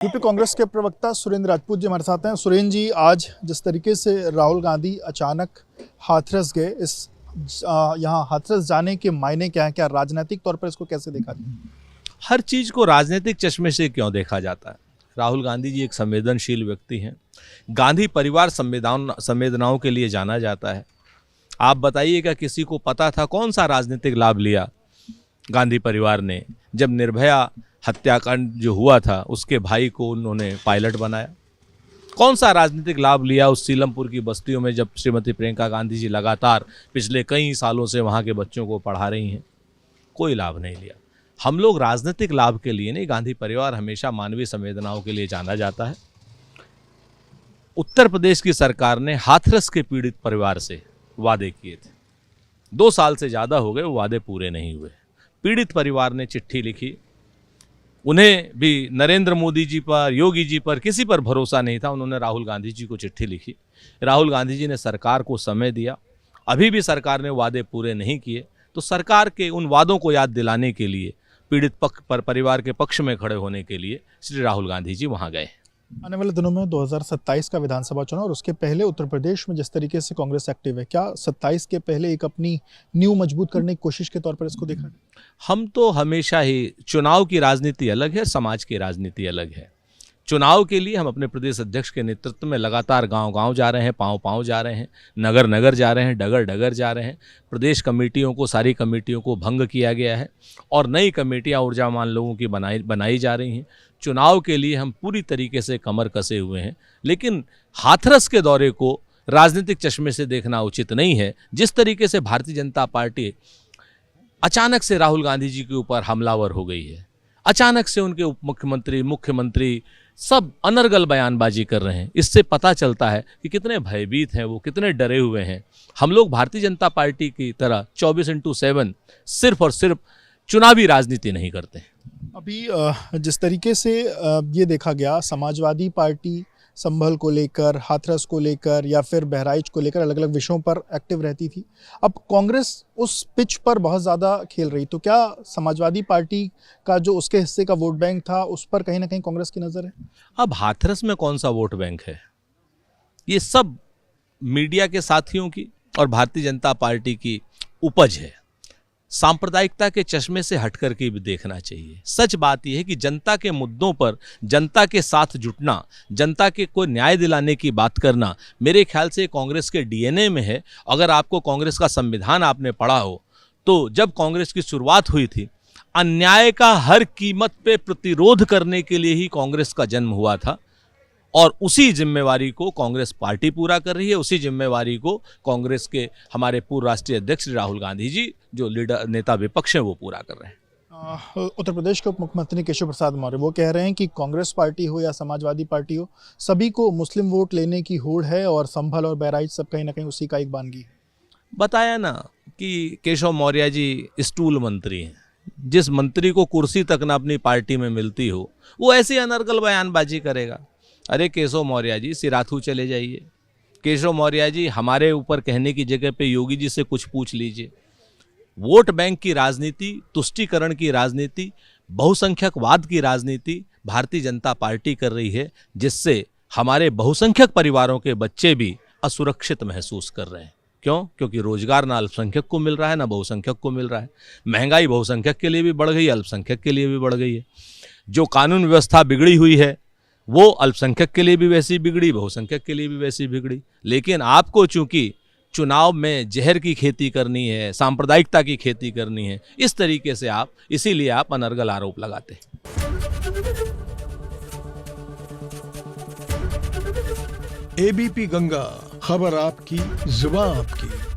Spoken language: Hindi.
यूपी कांग्रेस के प्रवक्ता सुरेंद्र राजपूत जी हमारे साथ हैं। सुरेंद्र जी, आज जिस तरीके से राहुल गांधी अचानक हाथरस गए, यहाँ हाथरस जाने के मायने क्या है? क्या राजनीतिक तौर पर इसको कैसे देखा जाए? हर चीज को राजनीतिक चश्मे से क्यों देखा जाता है? राहुल गांधी जी एक संवेदनशील व्यक्ति हैं। गांधी परिवार संवेदनाओं के लिए जाना जाता है। आप बताइएगा, किसी को पता था कौन सा राजनीतिक लाभ लिया गांधी परिवार ने जब निर्भया हत्याकांड जो हुआ था उसके भाई को उन्होंने पायलट बनाया? कौन सा राजनीतिक लाभ लिया उस सीलमपुर की बस्तियों में जब श्रीमती प्रियंका गांधी जी लगातार पिछले कई सालों से वहाँ के बच्चों को पढ़ा रही हैं? कोई लाभ नहीं लिया। हम लोग राजनीतिक लाभ के लिए नहीं, गांधी परिवार हमेशा मानवीय संवेदनाओं के लिए जाना जाता है। उत्तर प्रदेश की सरकार ने हाथरस के पीड़ित परिवार से वादे किए थे, 2 साल से ज़्यादा हो गए, वो वादे पूरे नहीं हुए। पीड़ित परिवार ने चिट्ठी लिखी, उन्हें भी नरेंद्र मोदी जी पर, योगी जी पर, किसी पर भरोसा नहीं था। उन्होंने राहुल गांधी जी को चिट्ठी लिखी। राहुल गांधी जी ने सरकार को समय दिया, अभी भी सरकार ने वादे पूरे नहीं किए। तो सरकार के उन वादों को याद दिलाने के लिए, पीड़ित परिवार के पक्ष में खड़े होने के लिए श्री राहुल गांधी जी वहाँ गए। आने वाले दिनों में 2027 का विधानसभा चुनाव और उसके पहले उत्तर प्रदेश में जिस तरीके से कांग्रेस एक्टिव है, क्या 27 के पहले एक अपनी नींव मजबूत करने की कोशिश के तौर पर इसको देखा जाए? हम तो हमेशा ही, चुनाव की राजनीति अलग है, समाज की राजनीति अलग है। चुनाव के लिए हम अपने प्रदेश अध्यक्ष के नेतृत्व में लगातार गांव-गांव जा रहे हैं, पाँव-पाँव जा रहे हैं, नगर-नगर जा रहे हैं, डगर-डगर जा रहे हैं। प्रदेश कमेटियों को, सारी कमेटियों को भंग किया गया है और नई कमेटियां ऊर्जावान लोगों की बनाई जा रही हैं। चुनाव के लिए हम पूरी तरीके से कमर कसे हुए हैं, लेकिन हाथरस के दौरे को राजनीतिक चश्मे से देखना उचित नहीं है। जिस तरीके से भारतीय जनता पार्टी अचानक से राहुल गांधी जी के ऊपर हमलावर हो गई है, अचानक से उनके उप मुख्यमंत्री सब अनर्गल बयानबाजी कर रहे हैं, इससे पता चलता है कि कितने भयभीत हैं वो, कितने डरे हुए हैं। हम लोग भारतीय जनता पार्टी की तरह 24/7 सिर्फ और सिर्फ चुनावी राजनीति नहीं करते हैं। अभी जिस तरीके से ये देखा गया, समाजवादी पार्टी संभल को लेकर, हाथरस को लेकर या फिर बहराइच को लेकर अलग अलग विषयों पर एक्टिव रहती थी। अब कांग्रेस उस पिच पर बहुत ज़्यादा खेल रही, तो क्या समाजवादी पार्टी का जो उसके हिस्से का वोट बैंक था उस पर कहीं ना कहीं कांग्रेस की नज़र है? अब हाथरस में कौन सा वोट बैंक है? ये सब मीडिया के साथियों की और भारतीय जनता पार्टी की उपज है। सांप्रदायिकता के चश्मे से हटकर के भी देखना चाहिए। सच बात यह है कि जनता के मुद्दों पर जनता के साथ जुटना, जनता के को न्याय दिलाने की बात करना, मेरे ख्याल से कांग्रेस के डीएनए में है। अगर आपको कांग्रेस का संविधान आपने पढ़ा हो, तो जब कांग्रेस की शुरुआत हुई थी, अन्याय का हर कीमत पे प्रतिरोध करने के लिए ही कांग्रेस का जन्म हुआ था और उसी जिम्मेवारी को कांग्रेस पार्टी पूरा कर रही है। उसी जिम्मेवारी को कांग्रेस के हमारे पूर्व राष्ट्रीय अध्यक्ष राहुल गांधी जी, जो लीडर नेता विपक्ष हैं, वो पूरा कर रहे हैं। उत्तर प्रदेश के उप मुख्यमंत्री केशव प्रसाद मौर्य वो कह रहे हैं कि कांग्रेस पार्टी हो या समाजवादी पार्टी हो, सभी को मुस्लिम वोट लेने की होड़ है और संभल और बहराइच सब कहीं ना कहीं उसी का एक बानगी है। बताया ना कि केशव मौर्य जी स्टूल मंत्री हैं। जिस मंत्री को कुर्सी तक ना अपनी पार्टी में मिलती हो, वो ऐसी अनर्गल बयानबाजी करेगा। अरे केशव मौर्य जी, सिराथू चले जाइए। केशव मौर्य जी, हमारे ऊपर कहने की जगह पे योगी जी से कुछ पूछ लीजिए। वोट बैंक की राजनीति, तुष्टीकरण की राजनीति, बहुसंख्यकवाद की राजनीति भारतीय जनता पार्टी कर रही है, जिससे हमारे बहुसंख्यक परिवारों के बच्चे भी असुरक्षित महसूस कर रहे हैं। क्यों? क्योंकि रोजगार ना अल्पसंख्यक को मिल रहा है, ना बहुसंख्यक को मिल रहा है। महंगाई बहुसंख्यक के लिए भी बढ़ गई है, अल्पसंख्यक के लिए भी बढ़ गई है। जो कानून व्यवस्था बिगड़ी हुई है, वो अल्पसंख्यक के लिए भी वैसी बिगड़ी, बहुसंख्यक के लिए भी वैसी बिगड़ी। लेकिन आपको चूंकि चुनाव में जहर की खेती करनी है, सांप्रदायिकता की खेती करनी है, इस तरीके से इसीलिए आप अनर्गल आरोप लगाते हैं। एबीपी गंगा, खबर आपकी, जुबान आपकी।